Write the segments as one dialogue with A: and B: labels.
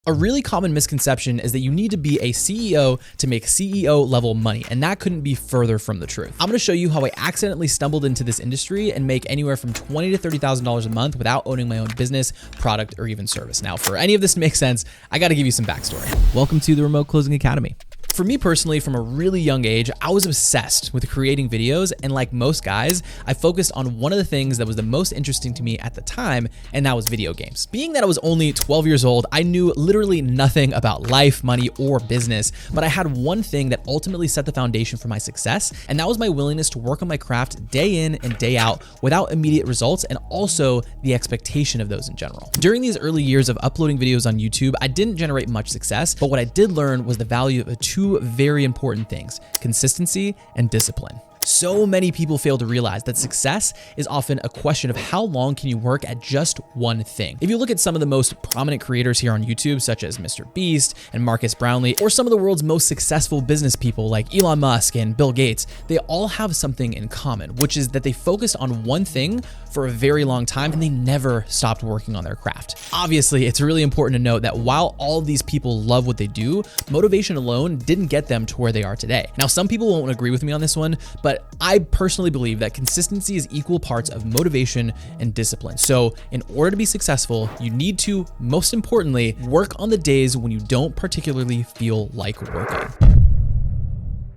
A: A really common misconception is that you need to be a CEO to make CEO level money, and that couldn't be further from the truth. I'm gonna show you how I accidentally stumbled into this industry and make anywhere from $20,000 to $30,000 a month without owning my own business, product, or even service. Now, for any of this to make sense, I gotta give you some backstory. Welcome to the Remote Closing Academy. For me personally, from a really young age, I was obsessed with creating videos, and like most guys, I focused on one of the things that was the most interesting to me at the time, and that was video games. Being that I was only 12 years old, I knew literally nothing about life, money, or business, but I had one thing that ultimately set the foundation for my success, and that was my willingness to work on my craft day in and day out without immediate results, and also the expectation of those in general. During these early years of uploading videos on YouTube, I didn't generate much success, but what I did learn was the value of two very important things: consistency and discipline. So many people fail to realize that success is often a question of how long can you work at just one thing. If you look at some of the most prominent creators here on YouTube, such as Mr. Beast and Marcus Brownlee, or some of the world's most successful business people like Elon Musk and Bill Gates, they all have something in common, which is that they focused on one thing for a very long time and they never stopped working on their craft. Obviously, it's really important to note that while all of these people love what they do, motivation alone didn't get them to where they are today. Now, some people won't agree with me on this one, but I personally believe that consistency is equal parts of motivation and discipline. So in order to be successful, you need to, most importantly, work on the days when you don't particularly feel like working.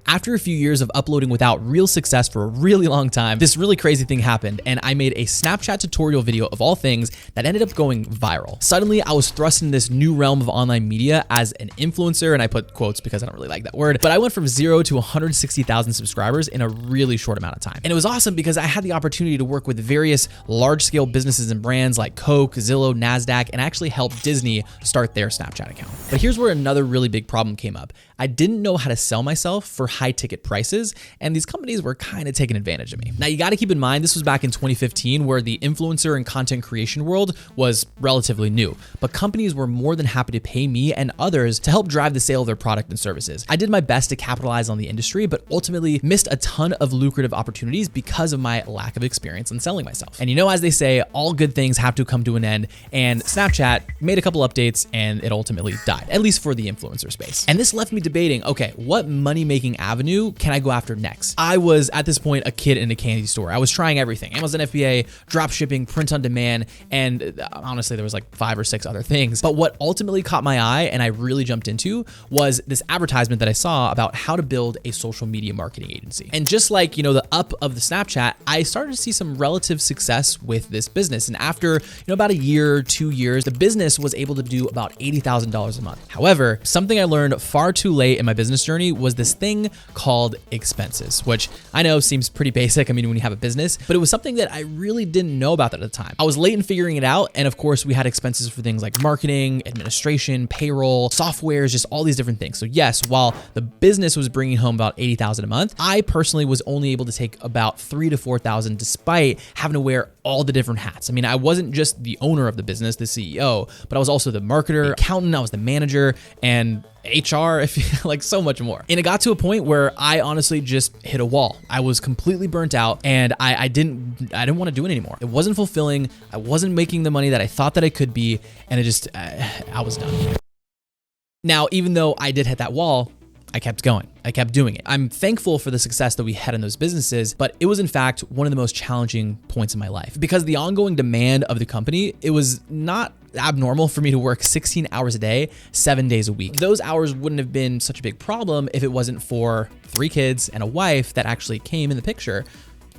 A: After a few years of uploading without real success for a really long time, this really crazy thing happened, and I made a Snapchat tutorial video of all things that ended up going viral. Suddenly, I was thrust in this new realm of online media as an influencer, and I put quotes because I don't really like that word, but I went from 0 to 160,000 subscribers in a really short amount of time. And it was awesome because I had the opportunity to work with various large-scale businesses and brands like Coke, Zillow, NASDAQ, and actually helped Disney start their Snapchat account. But here's where another really big problem came up. I didn't know how to sell myself for high ticket prices, and these companies were kind of taking advantage of me. Now, you got to keep in mind, this was back in 2015, where the influencer and content creation world was relatively new, but companies were more than happy to pay me and others to help drive the sale of their product and services. I did my best to capitalize on the industry, but ultimately missed a ton of lucrative opportunities because of my lack of experience in selling myself. And you know, as they say, all good things have to come to an end, and Snapchat made a couple updates and it ultimately died, at least for the influencer space. And this left me debating, okay, what money-making avenue can I go after next? I was at this point a kid in a candy store. I was trying everything: Amazon FBA, drop shipping, print on demand, and honestly, there was like 5 or 6 other things. But what ultimately caught my eye and I really jumped into was this advertisement that I saw about how to build a social media marketing agency. And just like, you know, the up of the Snapchat, I started to see some relative success with this business. And after, about a year, 2 years, the business was able to do about $80,000 a month. However, something I learned far too late in my business journey was this thing called expenses, which I know seems pretty basic, when you have a business, but it was something that I really didn't know about at the time. I was late in figuring it out, and of course we had expenses for things like marketing, administration, payroll, softwares, just all these different things. So yes, while the business was bringing home about $80,000 a month, I personally was only able to take about $3,000 to $4,000 despite having to wear all the different hats. I wasn't just the owner of the business, the CEO, but I was also the marketer, the accountant, I was the manager, and HR, like so much more. And it got to a point where I honestly just hit a wall. I was completely burnt out, and I didn't want to do it anymore. It wasn't fulfilling. I wasn't making the money that I thought that I could be, and I was done. Now, even though I did hit that wall, I kept going. I kept doing it. I'm thankful for the success that we had in those businesses, but it was in fact one of the most challenging points in my life because the ongoing demand of the company, it was not abnormal for me to work 16 hours a day, 7 days a week. Those hours wouldn't have been such a big problem if it wasn't for 3 kids and a wife that actually came in the picture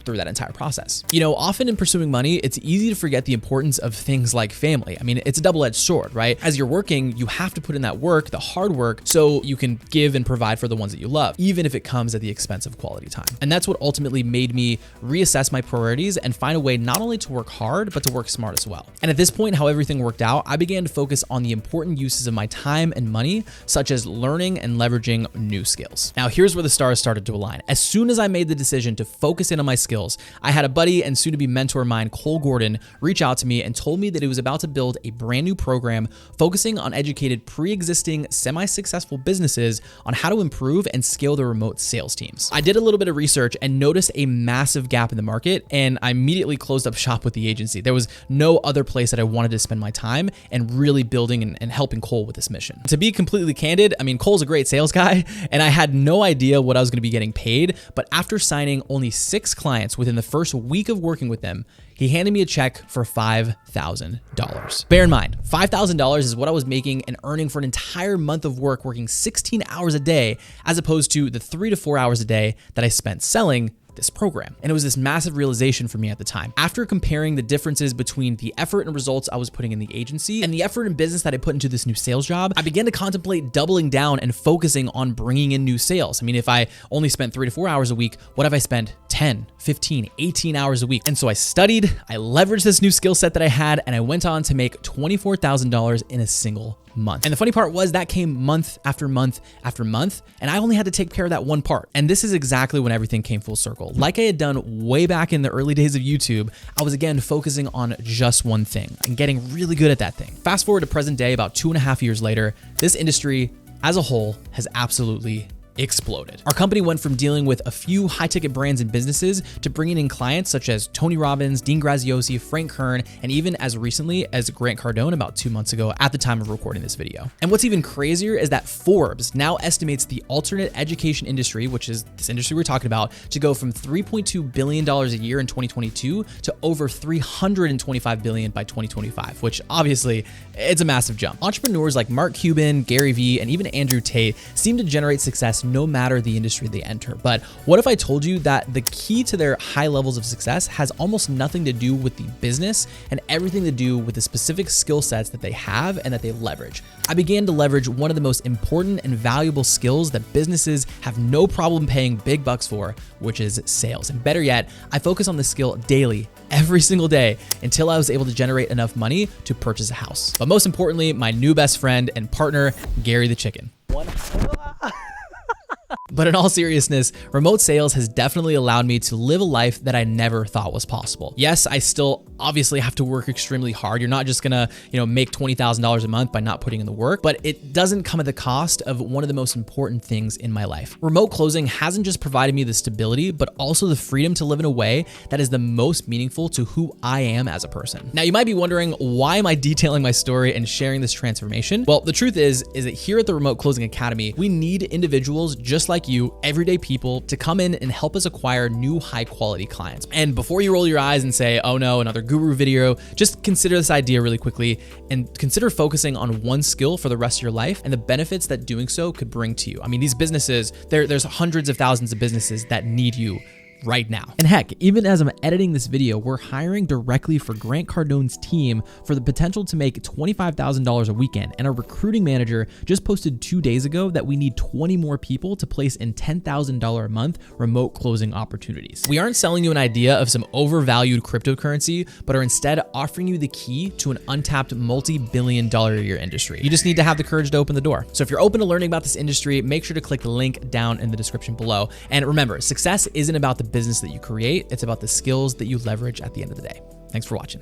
A: through that entire process. Often in pursuing money, it's easy to forget the importance of things like family. It's a double-edged sword, right? As you're working, you have to put in that work, the hard work, so you can give and provide for the ones that you love, even if it comes at the expense of quality time. And that's what ultimately made me reassess my priorities and find a way not only to work hard, but to work smart as well. And at this point, how everything worked out, I began to focus on the important uses of my time and money, such as learning and leveraging new skills. Now, here's where the stars started to align. As soon as I made the decision to focus in on my skills, skills. I had a buddy and soon-to-be mentor of mine, Cole Gordon, reach out to me and told me that he was about to build a brand new program focusing on educated pre-existing semi-successful businesses on how to improve and scale their remote sales teams. I did a little bit of research and noticed a massive gap in the market, and I immediately closed up shop with the agency. There was no other place that I wanted to spend my time and really building and helping Cole with this mission. To be completely candid, I mean, Cole's a great sales guy, and I had no idea what I was going to be getting paid, but after signing only 6 clients within the first week of working with them, he handed me a check for $5,000. Bear in mind, $5,000 is what I was making and earning for an entire month of work, working 16 hours a day, as opposed to the 3 to 4 hours a day that I spent selling this program. And it was this massive realization for me at the time. After comparing the differences between the effort and results I was putting in the agency and the effort and business that I put into this new sales job, I began to contemplate doubling down and focusing on bringing in new sales. I mean, if I only spent 3 to 4 hours a week, what if I spent 10, 15, 18 hours a week? And so I studied, I leveraged this new skill set that I had, and I went on to make $24,000 in a single month. And the funny part was that came month after month after month, and I only had to take care of that one part. And this is exactly when everything came full circle. Like I had done way back in the early days of YouTube, I was again focusing on just one thing and getting really good at that thing. Fast forward to present day, about 2.5 years later, this industry as a whole has absolutely exploded. Our company went from dealing with a few high-ticket brands and businesses to bringing in clients such as Tony Robbins, Dean Graziosi, Frank Kern, and even as recently as Grant Cardone about 2 months ago at the time of recording this video. And what's even crazier is that Forbes now estimates the alternate education industry, which is this industry we're talking about, to go from $3.2 billion a year in 2022 to over $325 billion by 2025, which obviously it's a massive jump. Entrepreneurs like Mark Cuban, Gary Vee, and even Andrew Tate seem to generate success no matter the industry they enter. But what if I told you that the key to their high levels of success has almost nothing to do with the business and everything to do with the specific skill sets that they have and that they leverage? I began to leverage one of the most important and valuable skills that businesses have no problem paying big bucks for, which is sales. And better yet, I focus on this skill daily, every single day, until I was able to generate enough money to purchase a house. But most importantly, my new best friend and partner, Gary the Chicken. But in all seriousness, remote sales has definitely allowed me to live a life that I never thought was possible. Yes, I still obviously have to work extremely hard. You're not just gonna, make $20,000 a month by not putting in the work, but it doesn't come at the cost of one of the most important things in my life. Remote closing hasn't just provided me the stability, but also the freedom to live in a way that is the most meaningful to who I am as a person. Now, you might be wondering, why am I detailing my story and sharing this transformation? Well, the truth is that here at the Remote Closing Academy, we need individuals just like you, everyday people, to come in and help us acquire new high quality clients. And before you roll your eyes and say, oh no, another guru video, just consider this idea really quickly and consider focusing on one skill for the rest of your life and the benefits that doing so could bring to you. I mean, these businesses, there's hundreds of thousands of businesses that need you right now. And heck, even as I'm editing this video, we're hiring directly for Grant Cardone's team for the potential to make $25,000 a weekend. And our recruiting manager just posted 2 days ago that we need 20 more people to place in $10,000 a month remote closing opportunities. We aren't selling you an idea of some overvalued cryptocurrency, but are instead offering you the key to an untapped multi-billion-dollar a year industry. You just need to have the courage to open the door. So if you're open to learning about this industry, make sure to click the link down in the description below. And remember, success isn't about the business that you create, it's about the skills that you leverage at the end of the day. Thanks for watching.